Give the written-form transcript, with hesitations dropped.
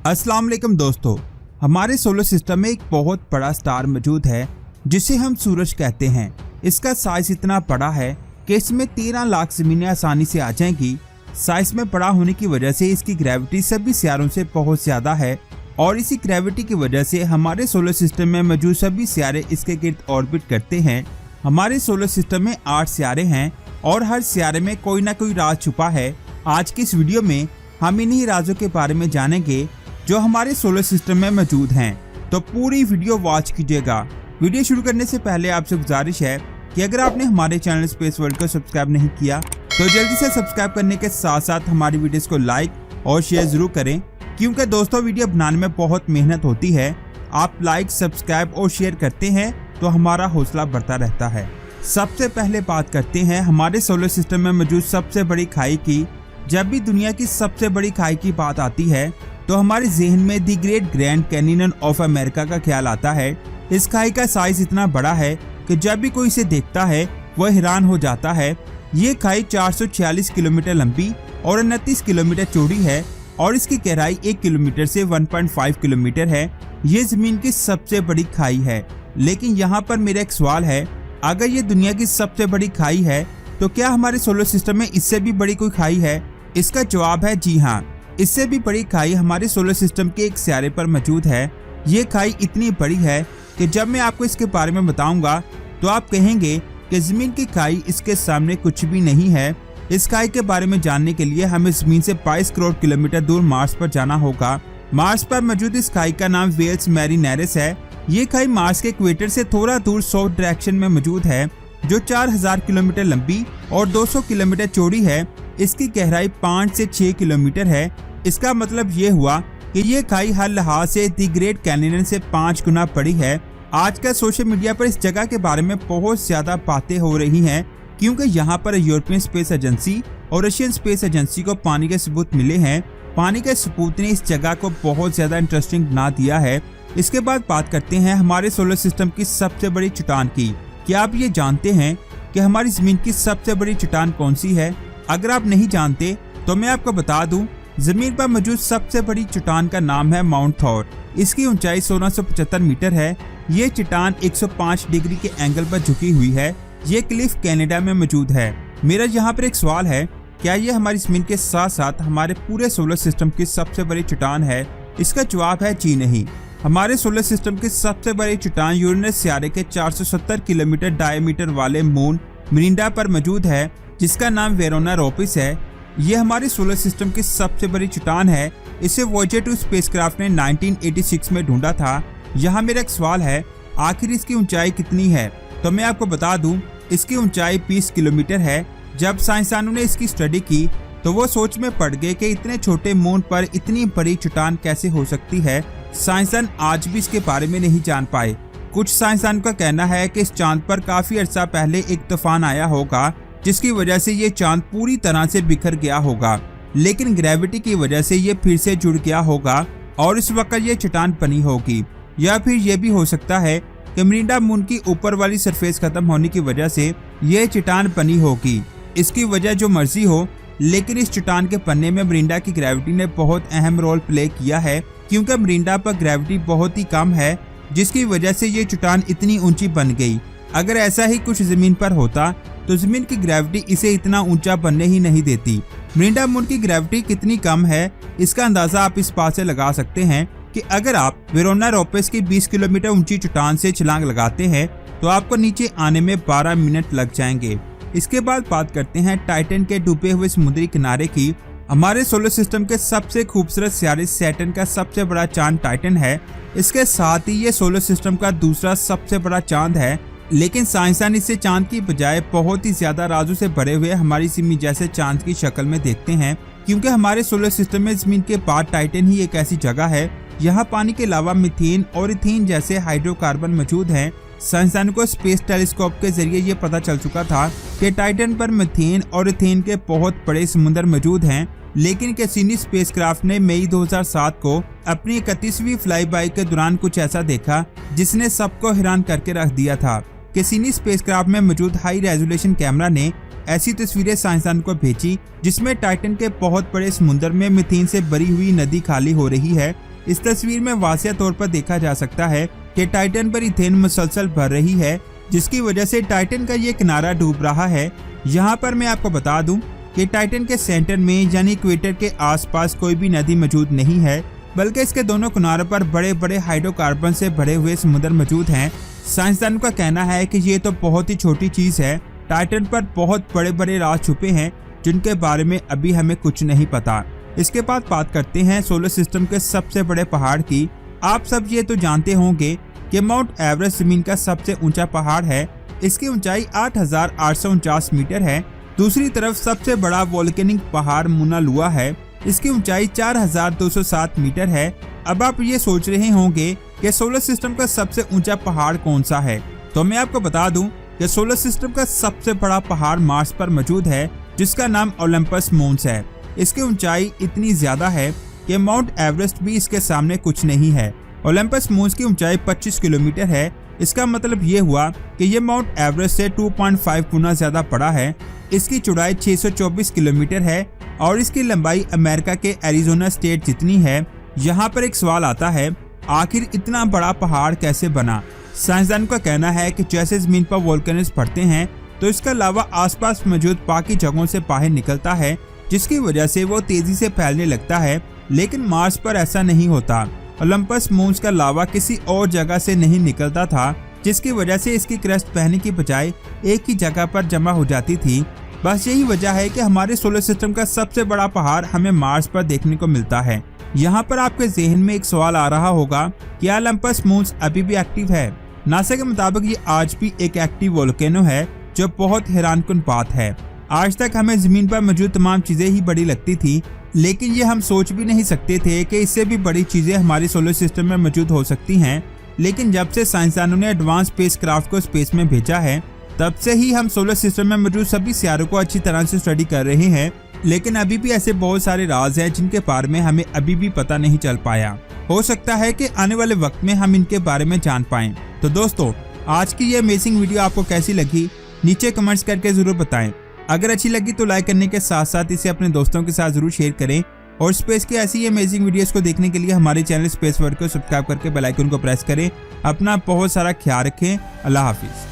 अस्सलाम वालेकुम दोस्तों, हमारे सोलर सिस्टम में एक बहुत बड़ा स्टार मौजूद है जिसे हम सूरज कहते हैं। इसका साइज इतना बड़ा है कि इसमें 13 लाख ज़मीनें आसानी से आ जाएंगी। साइज में बड़ा होने की वजह से इसकी ग्रेविटी सभी सियारों से बहुत ज्यादा है और इसी ग्रेविटी की वजह से हमारे सोलर सिस्टम में मौजूद सभी सियारे इसके गिर्द ऑर्बिट करते हैं। हमारे सोलर सिस्टम में 8 सियारे हैं और हर सियारे में कोई ना कोई राज छुपा है। आज की इस वीडियो में हम इन्हीं राजों के बारे में जानेंगे जो हमारे सोलर सिस्टम में मौजूद हैं, तो पूरी वीडियो वॉच कीजिएगा। वीडियो शुरू करने से पहले आपसे गुजारिश है कि अगर आपने हमारे चैनल स्पेस वर्ल्ड को सब्सक्राइब नहीं किया तो जल्दी से सब्सक्राइब करने के साथ साथ हमारी वीडियोस को लाइक और शेयर जरूर करें, क्योंकि दोस्तों वीडियो बनाने में बहुत मेहनत होती है। आप लाइक, सब्सक्राइब और शेयर करते हैं तो हमारा हौसला बढ़ता रहता है। सबसे पहले बात करते हैं हमारे सोलर सिस्टम में मौजूद सबसे बड़ी खाई की। जब भी दुनिया की सबसे बड़ी खाई की बात आती है तो हमारे जहन में the great grand canyon of America का ख्याल आता है। इस खाई का साइज इतना बड़ा है कि जब भी कोई इसे देखता है वह हैरान हो जाता है। ये खाई 446 किलोमीटर लंबी और 29 किलोमीटर चौड़ी है और इसकी गहराई 1 किलोमीटर से 1.5 किलोमीटर है। ये जमीन की सबसे बड़ी खाई है। लेकिन यहाँ पर मेरा एक सवाल है, अगर ये दुनिया की सबसे बड़ी खाई है तो क्या हमारे सोलर सिस्टम में इससे भी बड़ी कोई खाई है? इसका जवाब है जी हाँ, इससे भी बड़ी खाई हमारे सोलर सिस्टम के एक सियारे पर मौजूद है। ये खाई इतनी बड़ी है कि जब मैं आपको इसके बारे में बताऊंगा तो आप कहेंगे कि जमीन की खाई इसके सामने कुछ भी नहीं है। इस खाई के बारे में जानने के लिए हमें जमीन से 22 करोड़ किलोमीटर दूर मार्स पर जाना होगा। मार्स पर मौजूद इस खाई का नाम वेल्स मैरिनेरिस है। ये खाई मार्स के इक्वेटर से थोड़ा दूर साउथ डायरेक्शन में मौजूद है, जो 4000 किलोमीटर लंबी और 200 किलोमीटर चौड़ी है। इसकी गहराई 5 से 6 किलोमीटर है। इसका मतलब ये हुआ कि ये खाई हर लिहाज से दी ग्रेट कैनियन से 5 गुना बड़ी है। आजकल सोशल मीडिया पर इस जगह के बारे में बहुत ज्यादा बातें हो रही हैं, क्योंकि यहाँ पर यूरोपियन स्पेस एजेंसी और रशियन स्पेस एजेंसी को पानी के सबूत मिले हैं। पानी के सबूत ने इस जगह को बहुत ज्यादा इंटरेस्टिंग बना दिया है। इसके बाद बात करते हैं हमारे सोलर सिस्टम की सबसे बड़ी चट्टान की। क्या आप ये जानते हैं कि हमारी जमीन की सबसे बड़ी चट्टान कौन सी है? अगर आप नहीं जानते तो मैं आपको बता दूं, जमीन पर मौजूद सबसे बड़ी चट्टान का नाम है माउंट थॉर। इसकी ऊंचाई 1675 मीटर है। ये चट्टान 105 डिग्री के एंगल पर झुकी हुई है। ये क्लिफ कनाडा में मौजूद है। मेरा यहाँ पर एक सवाल है, क्या ये हमारी जमीन के साथ साथ हमारे पूरे सोलर सिस्टम की सबसे बड़ी चट्टान है? इसका जवाब है जी नहीं। हमारे सोलर सिस्टम की सबसे बड़ी चट्टान यूरेनस सियारे के 470 किलोमीटर डायमीटर वाले मून मिरिंडा पर मौजूद है, जिसका नाम वेरोना रोपिस है। ये हमारे सोलर सिस्टम की सबसे बड़ी चट्टान है। इसे वॉयेजर 2 स्पेसक्राफ्ट ने 1986 में ढूंढा था। यहाँ मेरा एक सवाल है, आखिर इसकी ऊंचाई कितनी है? तो मैं आपको बता दूं, इसकी ऊंचाई 20 किलोमीटर है। जब साइंसदानों ने इसकी स्टडी की तो वो सोच में पड़ गए कि इतने छोटे मून पर इतनी बड़ी चट्टान कैसे हो सकती है। साइंसदान आज भी इसके बारे में नहीं जान पाए। कुछ साइंसदानों का कहना है कि इस चांद पर काफी अर्सा पहले एक तूफान आया होगा, जिसकी वजह से ये चांद पूरी तरह से बिखर गया होगा, लेकिन ग्रेविटी की वजह से ये फिर से जुड़ गया होगा और इस वक्त ये चट्टान बनी होगी। या फिर ये भी हो सकता है कि मिरिंडा मून की ऊपर वाली सरफेस खत्म होने की वजह से ये चट्टान बनी होगी। इसकी वजह जो मर्जी हो, लेकिन इस चट्टान के बनने में मिरिंडा की ग्रेविटी ने बहुत अहम रोल प्ले किया है, क्योंकि मिरिंडा पर ग्रेविटी बहुत ही कम है, जिसकी वजह से ये चट्टान इतनी ऊंची बन गई। अगर ऐसा ही कुछ जमीन पर होता तो जमीन की ग्रेविटी इसे इतना ऊंचा बनने ही नहीं देती। मिरिंडा मून की ग्रेविटी कितनी कम है, इसका अंदाजा आप इस बात से लगा सकते हैं कि अगर आप वेरोना रोपिस की 20 किलोमीटर ऊंची चट्टान से छलांग लगाते हैं तो आपको नीचे आने में 12 मिनट लग जाएंगे। इसके बाद बात करते हैं टाइटन के डूबे हुए समुद्री किनारे की। हमारे सोलर सिस्टम के सबसे खूबसूरत सियारे सैटर्न का सबसे बड़ा चांद टाइटन है। इसके साथ ही ये सोलर सिस्टम का दूसरा सबसे बड़ा चांद है, लेकिन साइंसदान इसे चांद की बजाय बहुत ही ज्यादा राजों से भरे हुए हमारी जमीन जैसे चांद की शक्ल में देखते हैं, क्योंकि हमारे सोलर सिस्टम में जमीन के बाद टाइटन ही एक ऐसी जगह है यहाँ पानी के अलावा मीथेन और इथेन जैसे हाइड्रोकार्बन मौजूद हैं। साइंसदानों को स्पेस टेलीस्कोप के जरिए ये पता चल चुका था कि टाइटन पर मीथेन और इथेन के बहुत बड़े समुद्र मौजूद हैं, लेकिन कैसिनी स्पेसक्राफ्ट ने मई 2007 को अपनी 31वीं फ्लाईबाई के दौरान कुछ ऐसा देखा जिसने सबको हैरान करके रख दिया था। कैसिनी स्पेसक्राफ्ट में मौजूद हाई रेजोल्यूशन कैमरा ने ऐसी तस्वीरें साइंसदान को भेजी जिसमें टाइटन के बहुत बड़े समुद्र में मीथेन से भरी हुई नदी खाली हो रही है। इस तस्वीर में वाज़िह तौर पर देखा जा सकता है कि टाइटन पर इथेन मुसलसल भर रही है, जिसकी वजह से टाइटन का ये किनारा डूब रहा है। यहाँ पर मैं आपको बता दूं कि टाइटन के सेंटर में यानी इक्वेटर के आसपास कोई भी नदी मौजूद नहीं है, बल्कि इसके दोनों किनारों पर बड़े बड़े हाइड्रोकार्बन से भरे हुए समुद्र मौजूद हैं। साइंसदानों का कहना है कि ये तो बहुत ही छोटी चीज है, टाइटन पर बहुत बड़े बड़े राज छुपे हैं जिनके बारे में अभी हमें कुछ नहीं पता। इसके बाद बात करते हैं सोलर सिस्टम के सबसे बड़े पहाड़ की। आप सब ये तो जानते होंगे कि माउंट एवरेस्ट जमीन का सबसे ऊंचा पहाड़ है। इसकी ऊंचाई 8,849 मीटर है। दूसरी तरफ सबसे बड़ा वोल्केनिक पहाड़ मुना लुआ है। इसकी ऊंचाई 4,207 मीटर है। अब आप ये सोच रहे होंगे कि सोलर सिस्टम का सबसे ऊंचा पहाड़ कौन सा है, तो मैं आपको बता दूं कि सोलर सिस्टम का सबसे बड़ा पहाड़ मार्स पर मौजूद है, जिसका नाम ओलंपस मोन्स है। इसकी ऊंचाई इतनी ज्यादा है कि माउंट एवरेस्ट भी इसके सामने कुछ नहीं है। ओलंपस मोन्स की ऊंचाई 25 किलोमीटर है। इसका मतलब ये हुआ कि ये माउंट एवरेस्ट से 2.5 गुना ज्यादा बड़ा है। इसकी चौड़ाई 624 किलोमीटर है और इसकी लंबाई अमेरिका के एरिजोना स्टेट जितनी है। यहाँ पर एक सवाल आता है, आखिर इतना बड़ा पहाड़ कैसे बना? साइंसदानों का कहना है कि जैसे जमीन पर वोल्केनोज फटते हैं तो इसका लावा आसपास मौजूद बाकी जगहों से बाहर निकलता है, जिसकी वजह से वो तेजी से फैलने लगता है। लेकिन मार्स पर ऐसा नहीं होता। ओलंपस मोन्स का लावा किसी और जगह से नहीं निकलता था, जिसकी वजह से इसकी क्रस्ट बहने की बजाय एक ही जगह पर जमा हो जाती थी। बस यही वजह है कि हमारे सोलर सिस्टम का सबसे बड़ा पहाड़ हमें मार्स पर देखने को मिलता है। यहाँ पर आपके जहन में एक सवाल आ रहा होगा, क्या ओलंपस मोन्स अभी भी एक्टिव है? नासा के मुताबिक ये आज भी एक एक्टिव वोल्केनो है, जो बहुत हैरानकुन बात है। आज तक हमें जमीन पर मौजूद तमाम चीजें ही बड़ी लगती थी, लेकिन ये हम सोच भी नहीं सकते थे कि इससे भी बड़ी चीजें हमारे सोलर सिस्टम में मौजूद हो सकती हैं। लेकिन जब से साइंसदानों ने एडवांस स्पेस क्राफ्ट को स्पेस में भेजा है, तब से ही हम सोलर सिस्टम में मौजूद सभी सितारों को अच्छी तरह से स्टडी कर रहे हैं। लेकिन अभी भी ऐसे बहुत सारे राज हैं जिनके बारे में हमें अभी भी पता नहीं चल पाया। हो सकता है कि आने वाले वक्त में हम इनके बारे में जान पाएं। तो दोस्तों, आज की ये अमेजिंग वीडियो आपको कैसी लगी, नीचे कमेंट्स करके जरूर बताएं। अगर अच्छी लगी तो लाइक करने के साथ साथ इसे अपने दोस्तों के साथ जरूर शेयर करें और स्पेस की ऐसी अमेजिंग वीडियोस को देखने के लिए हमारे चैनल स्पेस वर्ल्ड को सब्सक्राइब करके बेल आइकन को प्रेस करें। अपना बहुत सारा ख्याल रखें। अल्लाह हाफिज।